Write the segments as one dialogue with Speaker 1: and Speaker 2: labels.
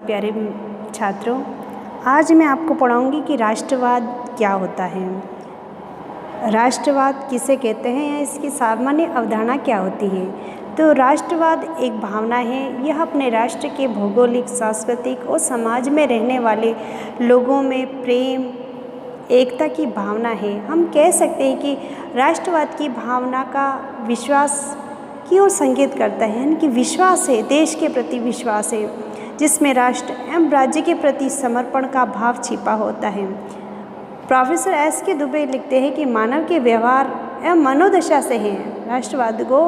Speaker 1: प्यारे छात्रों, आज मैं आपको पढ़ाऊंगी कि राष्ट्रवाद क्या होता है, राष्ट्रवाद किसे कहते हैं या इसकी सामान्य अवधारणा क्या होती है। तो राष्ट्रवाद एक भावना है, यह अपने राष्ट्र के भौगोलिक, सांस्कृतिक और समाज में रहने वाले लोगों में प्रेम, एकता की भावना है। हम कह सकते हैं कि राष्ट्रवाद की भावना का विश्वास की ओर संकेत करता है, यानी कि विश्वास है, देश के प्रति विश्वास है, जिसमें राष्ट्र एवं राज्य के प्रति समर्पण का भाव छिपा होता है। Professor SK. दुबे लिखते हैं कि मानव के व्यवहार एवं मनोदशा से है। राष्ट्रवाद को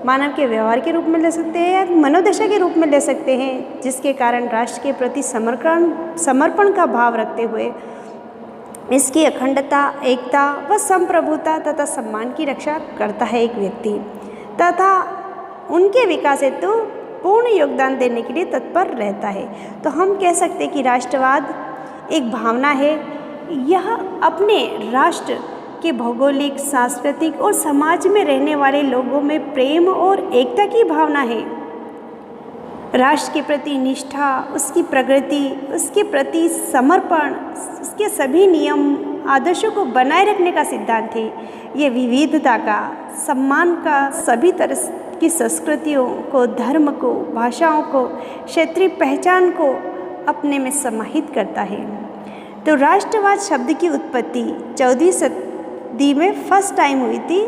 Speaker 1: मानव के व्यवहार के रूप में ले सकते हैं या मनोदशा के रूप में ले सकते हैं, जिसके कारण राष्ट्र के प्रति समर्पण का भाव रखते हुए इसकी अखंडता, एकता व संप्रभुता तथा सम्मान की रक्षा करता है एक व्यक्ति, तथा उनके विकास हेतु पूर्ण योगदान देने के लिए तत्पर रहता है। तो हम कह सकते हैं कि राष्ट्रवाद एक भावना है, यह अपने राष्ट्र के भौगोलिक, सांस्कृतिक और समाज में रहने वाले लोगों में प्रेम और एकता की भावना है। राष्ट्र के प्रति निष्ठा, उसकी प्रगति, उसके प्रति समर्पण, उसके सभी नियम आदर्शों को बनाए रखने का सिद्धांत है। ये विविधता का, सम्मान का, सभी तरह की संस्कृतियों को, धर्म को, भाषाओं को, क्षेत्रीय पहचान को अपने में समाहित करता है। तो राष्ट्रवाद शब्द की उत्पत्ति 14वीं सदी में फर्स्ट टाइम हुई थी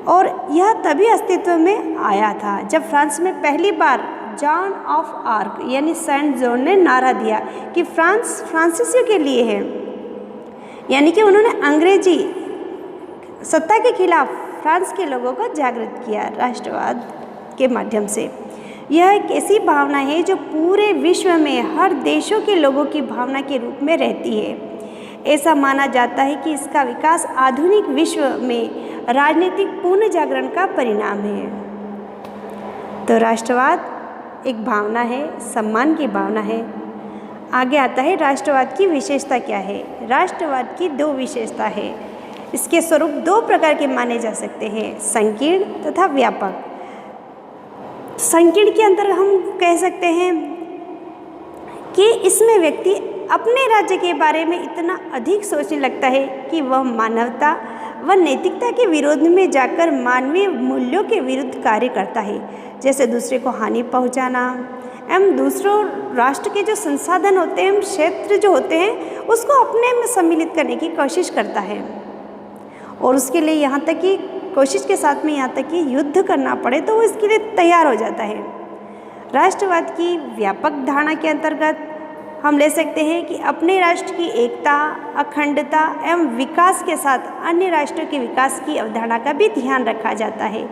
Speaker 1: और यह तभी अस्तित्व में आया था जब फ्रांस में पहली बार जॉन ऑफ आर्क यानी सेंट जॉन ने नारा दिया कि फ्रांस फ्रांसीसियों के लिए है, यानी कि उन्होंने अंग्रेजी सत्ता के खिलाफ फ्रांस के लोगों को जागृत किया राष्ट्रवाद के माध्यम से। यह एक ऐसी भावना है जो पूरे विश्व में हर देशों के लोगों की भावना के रूप में रहती है। ऐसा माना जाता है कि इसका विकास आधुनिक विश्व में राजनीतिक पूर्ण जागरण का परिणाम है। तो राष्ट्रवाद एक भावना है, सम्मान की भावना है। आगे आता है राष्ट्रवाद की विशेषता क्या है। राष्ट्रवाद की दो विशेषता है। इसके स्वरूप दो प्रकार के माने जा सकते हैं, संकीर्ण तथा व्यापक। संकीर्ण के अंदर हम कह सकते हैं कि इसमें व्यक्ति अपने राज्य के बारे में इतना अधिक सोचने लगता है कि वह मानवता व नैतिकता के विरोध में जाकर मानवीय मूल्यों के विरुद्ध कार्य करता है, जैसे दूसरे को हानि पहुंचाना एवं दूसरों राष्ट्र के जो संसाधन होते हैं, क्षेत्र जो होते हैं, उसको अपने में सम्मिलित करने की कोशिश करता है और उसके लिए यहाँ तक कि कोशिश के साथ में यहाँ तक कि युद्ध करना पड़े तो वो इसके लिए तैयार हो जाता है। राष्ट्रवाद की व्यापक धारणा के अंतर्गत हम ले सकते हैं कि अपने राष्ट्र की एकता, अखंडता एवं विकास के साथ अन्य राष्ट्रों के विकास की अवधारणा का भी ध्यान रखा जाता है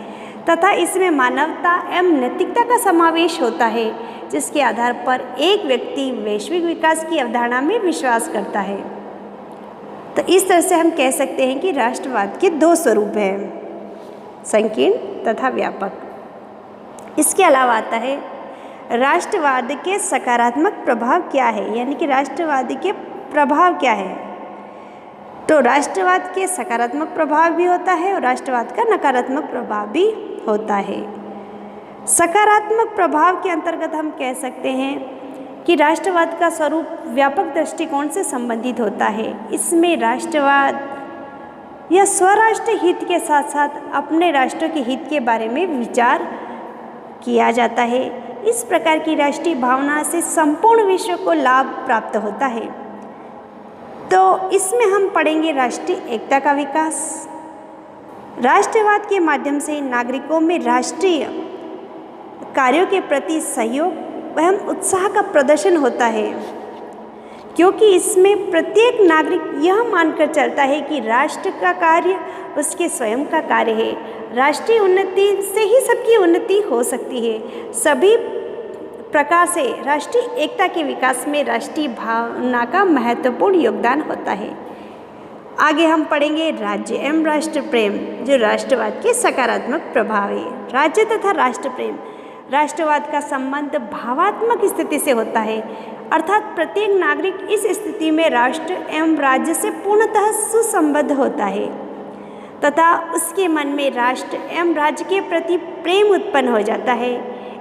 Speaker 1: तथा इसमें मानवता एवं नैतिकता का समावेश होता है, जिसके आधार पर एक व्यक्ति वैश्विक विकास की अवधारणा में विश्वास करता है। तो इस तरह से हम कह सकते हैं कि राष्ट्रवाद के दो स्वरूप हैं, संकीर्ण तथा व्यापक। इसके अलावा आता है राष्ट्रवाद के सकारात्मक प्रभाव क्या है, यानी कि राष्ट्रवाद के प्रभाव क्या है। तो राष्ट्रवाद के सकारात्मक प्रभाव भी होता है और राष्ट्रवाद का नकारात्मक प्रभाव भी होता है। सकारात्मक प्रभाव के अंतर्गत हम कह सकते हैं कि राष्ट्रवाद का स्वरूप व्यापक दृष्टिकोण से संबंधित होता है। इसमें राष्ट्रवाद या स्वराष्ट्र हित के साथ साथ अपने राष्ट्र के हित के बारे में विचार किया जाता है। इस प्रकार की राष्ट्रीय भावना से संपूर्ण विश्व को लाभ प्राप्त होता है। तो इसमें हम पढ़ेंगे राष्ट्रीय एकता का विकास। राष्ट्रवाद के माध्यम से नागरिकों में राष्ट्रीय कार्यों के प्रति सहयोग एवं उत्साह का प्रदर्शन होता है, क्योंकि इसमें प्रत्येक नागरिक यह मानकर चलता है कि राष्ट्र का कार्य उसके स्वयं का कार्य है। राष्ट्रीय उन्नति से ही सबकी उन्नति हो सकती है। सभी प्रकार से राष्ट्रीय एकता के विकास में राष्ट्रीय भावना का महत्वपूर्ण योगदान होता है। आगे हम पढ़ेंगे राज्य एवं राष्ट्र प्रेम, जो राष्ट्रवाद के सकारात्मक प्रभाव है। राज्य तथा राष्ट्र प्रेम, राष्ट्रवाद का संबंध भावात्मक स्थिति से होता है, अर्थात प्रत्येक नागरिक इस स्थिति में राष्ट्र एवं राज्य से पूर्णतः सुसंबद्ध होता है तथा उसके मन में राष्ट्र एवं राज्य के प्रति प्रेम उत्पन्न हो जाता है।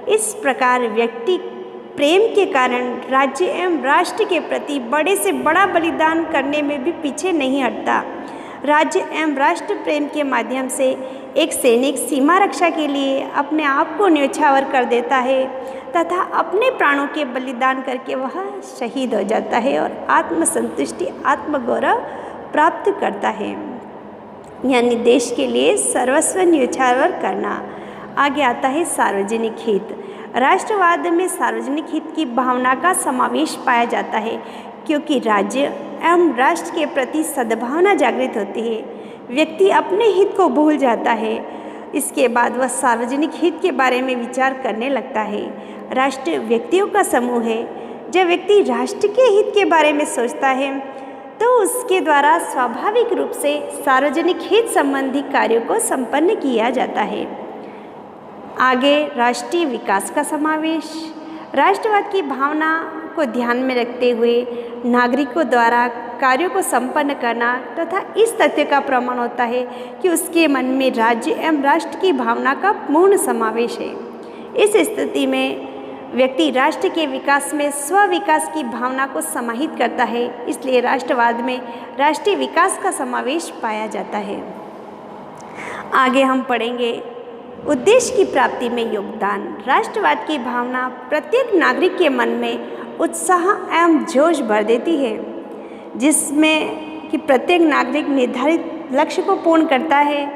Speaker 1: इस प्रकार व्यक्ति प्रेम के कारण राज्य एवं राष्ट्र के प्रति बड़े से बड़ा बलिदान करने में भी पीछे नहीं हटता। राज्य एवं राष्ट्र प्रेम के माध्यम से एक सैनिक सीमा रक्षा के लिए अपने आप को न्यौछावर कर देता है तथा अपने प्राणों के बलिदान करके वह शहीद हो जाता है और आत्मसंतुष्टि आत्मगौरव प्राप्त करता है, यानी देश के लिए सर्वस्व न्यौछावर करना। आगे आता है सार्वजनिक हित। राष्ट्रवाद में सार्वजनिक हित की भावना का समावेश पाया जाता है क्योंकि राज्य एवं राष्ट्र के प्रति सद्भावना जागृत होती है। व्यक्ति अपने हित को भूल जाता है, इसके बाद वह सार्वजनिक हित के बारे में विचार करने लगता है। राष्ट्र व्यक्तियों का समूह है। जब व्यक्ति राष्ट्र के हित के बारे में सोचता है तो उसके द्वारा स्वाभाविक रूप से सार्वजनिक हित संबंधी कार्यों को संपन्न किया जाता है। आगे राष्ट्रीय विकास का समावेश। राष्ट्रवाद की भावना को ध्यान में रखते हुए नागरिकों द्वारा कार्यों को संपन्न करना तथा इस तथ्य का प्रमाण होता है कि उसके मन में राज्य एवं राष्ट्र की भावना का पूर्ण समावेश है। इस स्थिति में व्यक्ति राष्ट्र के विकास में स्व विकास की भावना को समाहित करता है, इसलिए राष्ट्रवाद में राष्ट्रीय विकास का समावेश पाया जाता है। आगे हम पढ़ेंगे उद्देश्य की प्राप्ति में योगदान। राष्ट्रवाद की भावना प्रत्येक नागरिक के मन में उत्साह एवं जोश भर देती है, जिसमें कि प्रत्येक नागरिक निर्धारित लक्ष्य को पूर्ण करता है।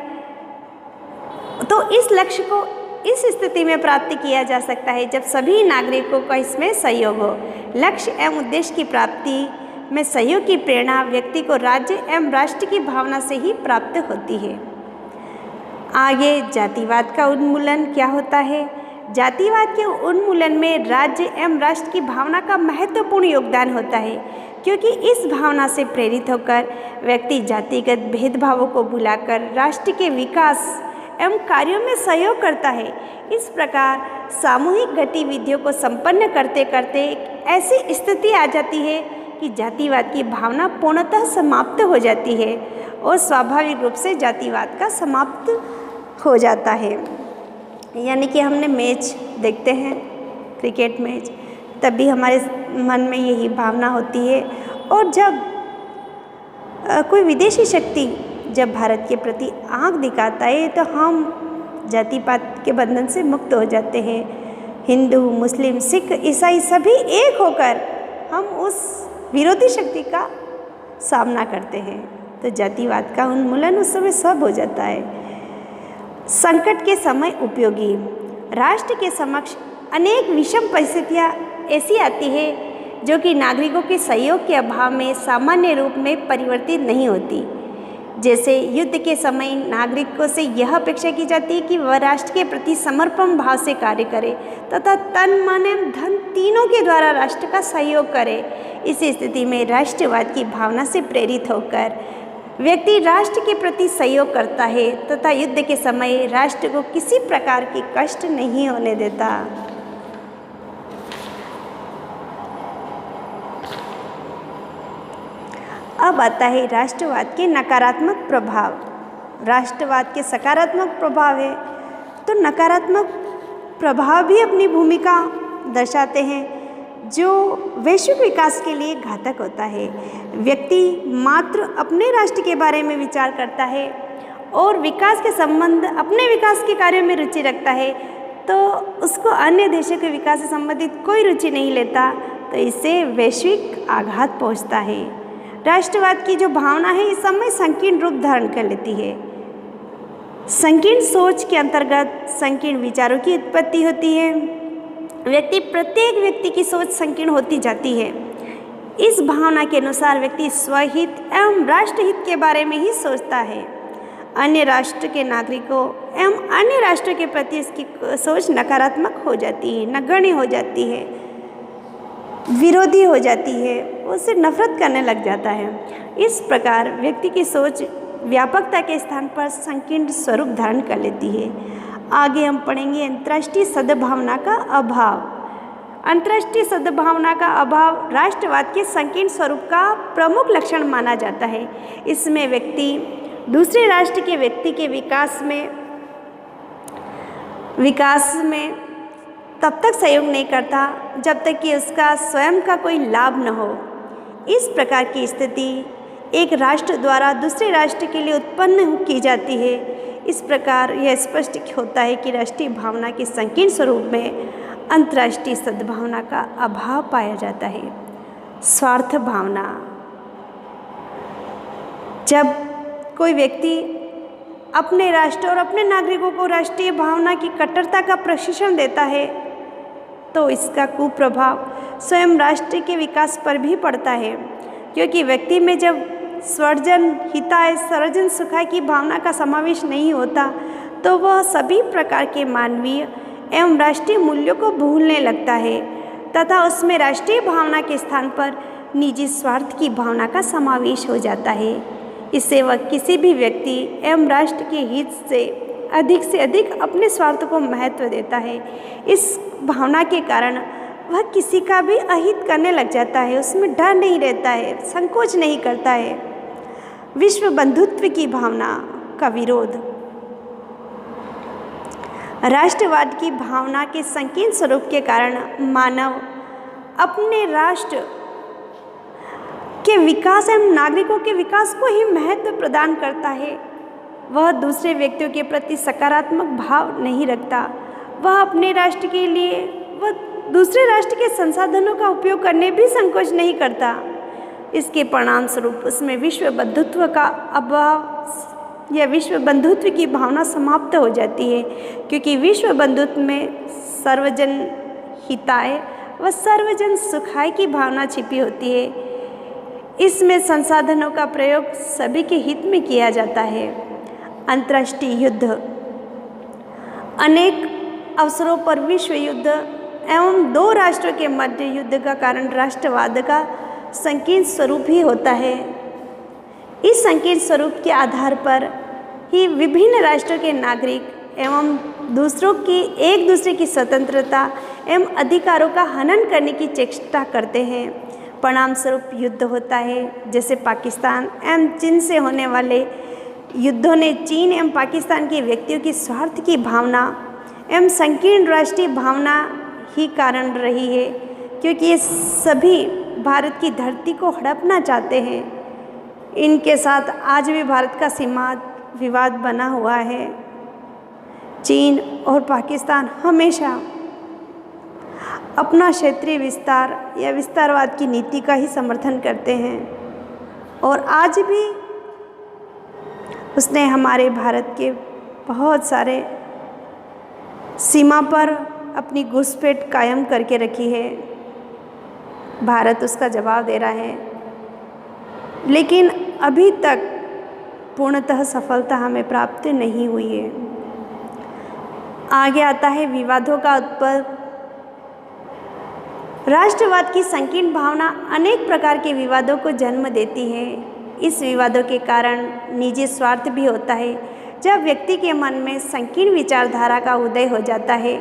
Speaker 1: तो इस लक्ष्य को इस स्थिति में प्राप्ति किया जा सकता है जब सभी नागरिकों का इसमें सहयोग हो। लक्ष्य एवं उद्देश्य की प्राप्ति में सहयोग की प्रेरणा व्यक्ति को राज्य एवं राष्ट्र की भावना से ही प्राप्त होती है। आगे जातिवाद का उन्मूलन क्या होता है। जातिवाद के उन्मूलन में राज्य एवं राष्ट्र की भावना का महत्वपूर्ण योगदान होता है, क्योंकि इस भावना से प्रेरित होकर व्यक्ति जातिगत भेदभावों को भुलाकर राष्ट्र के विकास एवं कार्यों में सहयोग करता है। इस प्रकार सामूहिक गतिविधियों को संपन्न करते करते एक ऐसी स्थिति आ जाती है कि जातिवाद की भावना पूर्णतः समाप्त हो जाती है और स्वाभाविक रूप से जातिवाद का समाप्त हो जाता है। यानी कि हमने मैच देखते हैं, क्रिकेट मैच, तब भी हमारे मन में यही भावना होती है। और जब कोई विदेशी शक्ति जब भारत के प्रति आंख दिखाता है तो हम जाति-पात के बंधन से मुक्त हो जाते हैं। हिंदू, मुस्लिम, सिख, ईसाई सभी एक होकर हम उस विरोधी शक्ति का सामना करते हैं। तो जातिवाद का उन्मूलन उस समय सब हो जाता है। संकट के समय उपयोगी। राष्ट्र के समक्ष अनेक विषम परिस्थितियाँ ऐसी आती है जो कि नागरिकों के सहयोग के अभाव में सामान्य रूप में परिवर्तित नहीं होती। जैसे युद्ध के समय नागरिकों से यह अपेक्षा की जाती है कि वह राष्ट्र के प्रति समर्पण भाव से कार्य करे तथा तन, मन एवं धन तीनों के द्वारा राष्ट्र का सहयोग करे। इस स्थिति में राष्ट्रवाद की भावना से प्रेरित होकर व्यक्ति राष्ट्र के प्रति सहयोग करता है तथा युद्ध के समय राष्ट्र को किसी प्रकार की कष्ट नहीं होने देता। अब आता है राष्ट्रवाद के नकारात्मक प्रभाव। राष्ट्रवाद के सकारात्मक प्रभाव है तो नकारात्मक प्रभाव भी अपनी भूमिका दर्शाते हैं, जो वैश्विक विकास के लिए घातक होता है। व्यक्ति मात्र अपने राष्ट्र के बारे में विचार करता है और विकास के संबंध अपने विकास के कार्यों में रुचि रखता है, तो उसको अन्य देशों के विकास से संबंधित कोई रुचि नहीं लेता, तो इससे वैश्विक आघात पहुंचता है। राष्ट्रवाद की जो भावना है इस समय संकीर्ण रूप धारण कर लेती है। संकीर्ण सोच के अंतर्गत संकीर्ण विचारों की उत्पत्ति होती है। प्रत्येक व्यक्ति की सोच संकीर्ण होती जाती है। इस भावना के अनुसार व्यक्ति स्वहित एवं राष्ट्रहित के बारे में ही सोचता है। अन्य राष्ट्र के नागरिकों एवं अन्य राष्ट्रों के प्रति इसकी सोच नकारात्मक हो जाती है, नगण्य हो जाती है, विरोधी हो जाती है, उससे नफरत करने लग जाता है। इस प्रकार व्यक्ति की सोच व्यापकता के स्थान पर संकीर्ण स्वरूप धारण कर लेती है। आगे हम पढ़ेंगे अंतर्राष्ट्रीय सद्भावना का अभाव। अंतर्राष्ट्रीय सद्भावना का अभाव राष्ट्रवाद के संकीर्ण स्वरूप का प्रमुख लक्षण माना जाता है। इसमें व्यक्ति दूसरे राष्ट्र के व्यक्ति के विकास में तब तक सहयोग नहीं करता जब तक कि उसका स्वयं का कोई लाभ न हो। इस प्रकार की स्थिति एक राष्ट्र द्वारा दूसरे राष्ट्र के लिए उत्पन्न की जाती है। इस प्रकार यह स्पष्ट होता है कि राष्ट्रीय भावना के संकीर्ण स्वरूप में अंतर्राष्ट्रीय सद्भावना का अभाव पाया जाता है। स्वार्थ भावना, जब कोई व्यक्ति अपने राष्ट्र और अपने नागरिकों को राष्ट्रीय भावना की कट्टरता का प्रशिक्षण देता है तो इसका कुप्रभाव स्वयं राष्ट्र के विकास पर भी पड़ता है, क्योंकि व्यक्ति में जब स्वजन हिताय सर्वजन सुखाय की भावना का समावेश नहीं होता तो वह सभी प्रकार के मानवीय एवं राष्ट्रीय मूल्यों को भूलने लगता है तथा उसमें राष्ट्रीय भावना के स्थान पर निजी स्वार्थ की भावना का समावेश हो जाता है। इससे वह किसी भी व्यक्ति एवं राष्ट्र के हित से अधिक अपने स्वार्थ को महत्व देता है। इस भावना के कारण वह किसी का भी अहित करने लग जाता है, उसमें डर नहीं रहता है, संकोच नहीं करता है। विश्व बंधुत्व की भावना का विरोध, राष्ट्रवाद की भावना के संकीर्ण स्वरूप के कारण मानव अपने राष्ट्र के विकास एवं नागरिकों के विकास को ही महत्व प्रदान करता है। वह दूसरे व्यक्तियों के प्रति सकारात्मक भाव नहीं रखता। वह अपने राष्ट्र के लिए वह दूसरे राष्ट्र के संसाधनों का उपयोग करने भी संकोच नहीं करता। इसके परिणाम स्वरूप उसमें विश्व बंधुत्व का अभाव या विश्व बंधुत्व की भावना समाप्त हो जाती है, क्योंकि विश्व बंधुत्व में सर्वजन हिताय व सर्वजन सुखाय की भावना छिपी होती है। इसमें संसाधनों का प्रयोग सभी के हित में किया जाता है। अंतर्राष्ट्रीय युद्ध, अनेक अवसरों पर विश्व युद्ध एवं दो राष्ट्रों के मध्य युद्ध का कारण राष्ट्रवाद का संकीर्ण स्वरूप ही होता है। इस संकीर्ण स्वरूप के आधार पर ही विभिन्न राष्ट्रों के नागरिक एवं एक दूसरे की स्वतंत्रता एवं अधिकारों का हनन करने की चेष्टा करते हैं। परिणाम स्वरूप युद्ध होता है। जैसे पाकिस्तान एवं चीन से होने वाले युद्धों ने चीन एवं पाकिस्तान के व्यक्तियों की स्वार्थ की भावना एवं संकीर्ण राष्ट्रीय भावना ही कारण रही है, क्योंकि ये सभी भारत की धरती को हड़पना चाहते हैं। इनके साथ आज भी भारत का सीमा विवाद बना हुआ है। चीन और पाकिस्तान हमेशा अपना क्षेत्रीय विस्तार या विस्तारवाद की नीति का ही समर्थन करते हैं और आज भी उसने हमारे भारत के बहुत सारे सीमा पर अपनी घुसपैठ कायम करके रखी है। भारत उसका जवाब दे रहा है, लेकिन अभी तक पूर्णतः सफलता हमें प्राप्त नहीं हुई है। आगे आता है विवादों का उत्पत्ति। राष्ट्रवाद की संकीर्ण भावना अनेक प्रकार के विवादों को जन्म देती है। इस विवादों के कारण निजी स्वार्थ भी होता है। जब व्यक्ति के मन में संकीर्ण विचारधारा का उदय हो जाता है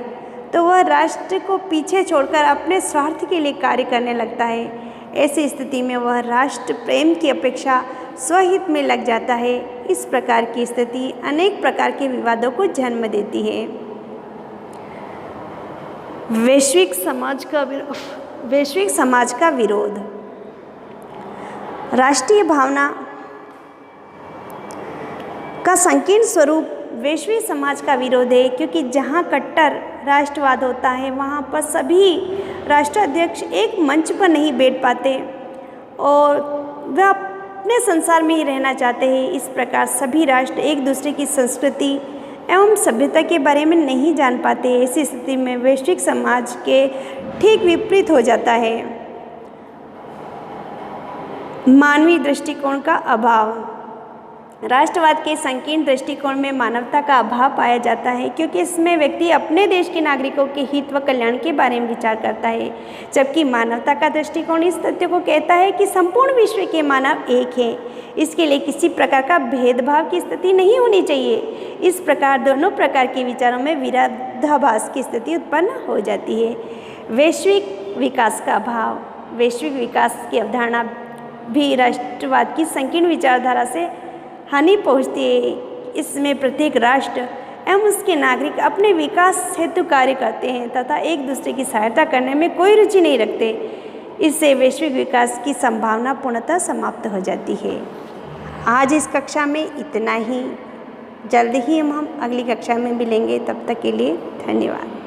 Speaker 1: तो वह राष्ट्र को पीछे छोड़कर अपने स्वार्थ के लिए कार्य करने लगता है। ऐसी स्थिति में वह राष्ट्र प्रेम की अपेक्षा स्वहित में लग जाता है। इस प्रकार की स्थिति अनेक प्रकार के विवादों को जन्म देती है। वैश्विक समाज का विरोध, राष्ट्रीय भावना का संकीर्ण स्वरूप वैश्विक समाज का विरोध है, क्योंकि जहाँ कट्टर राष्ट्रवाद होता है वहाँ पर सभी राष्ट्राध्यक्ष एक मंच पर नहीं बैठ पाते और वह अपने संसार में ही रहना चाहते हैं। इस प्रकार सभी राष्ट्र एक दूसरे की संस्कृति एवं सभ्यता के बारे में नहीं जान पाते। ऐसी स्थिति में वैश्विक समाज के ठीक विपरीत हो जाता है। मानवीय दृष्टिकोण का अभाव, राष्ट्रवाद के संकीर्ण दृष्टिकोण में मानवता का अभाव पाया जाता है, क्योंकि इसमें व्यक्ति अपने देश के नागरिकों के हित व कल्याण के बारे में विचार करता है, जबकि मानवता का दृष्टिकोण इस तथ्य को कहता है कि संपूर्ण विश्व के मानव एक है। इसके लिए किसी प्रकार का भेदभाव की स्थिति नहीं होनी चाहिए। इस प्रकार दोनों प्रकार के विचारों में विरोधाभास की स्थिति उत्पन्न हो जाती है। वैश्विक विकास का अभाव, वैश्विक विकास की अवधारणा भी राष्ट्रवाद की संकीर्ण विचारधारा से हानि पहुँचती है। इसमें प्रत्येक राष्ट्र एवं उसके नागरिक अपने विकास हेतु कार्य करते हैं तथा एक दूसरे की सहायता करने में कोई रुचि नहीं रखते, इससे वैश्विक विकास की संभावना पूर्णतः समाप्त हो जाती है। आज इस कक्षा में इतना ही। जल्द ही हम अगली कक्षा में मिलेंगे। तब तक के लिए धन्यवाद।